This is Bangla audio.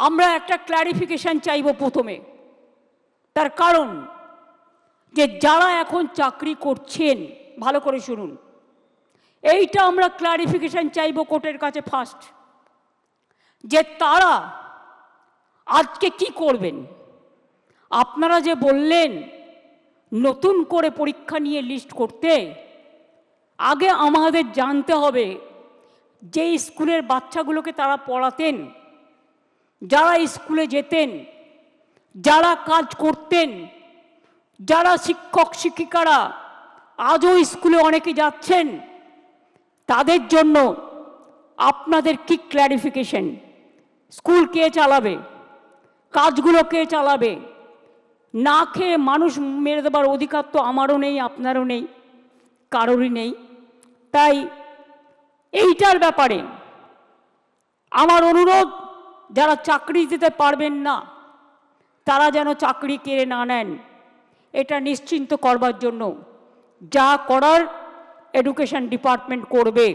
আমরা একটা ক্ল্যারিফিকেশন চাইব প্রথমে। তার কারণ যে যারা এখন চাকরি করছেন, ভালো করে শুনুন, এইটা আমরা ক্ল্যারিফিকেশন চাইব কোর্টের কাছে ফার্স্ট, যে তারা আজকে কি করবেন। আপনারা যে বললেন নতুন করে পরীক্ষা নিয়ে লিস্ট করতে, আগে আমাদের জানতে হবে যে স্কুলের বাচ্চাগুলোকে তারা পড়াতেন, যারা স্কুলে যেতেন, যারা কাজ করতেন, যারা শিক্ষক শিক্ষিকারা আজও স্কুলে অনেকে যাচ্ছেন, তাদের জন্য আপনাদের কি ক্ল্যারিফিকেশন? স্কুল কে চালাবে? কাজগুলো কে চালাবে? না খেয়ে মানুষ মেরে দেবার অধিকার তো আমারও নেই, আপনারও নেই, কারোরই নেই। তাই এইটার ব্যাপারে আমার অনুরোধ, যারা চাকরি দিতে পারবেন না তারা যেন চাকরি কেড়ে না নেন, এটা নিশ্চিন্ত করবার জন্য যা করার এডুকেশন ডিপার্টমেন্ট করবে।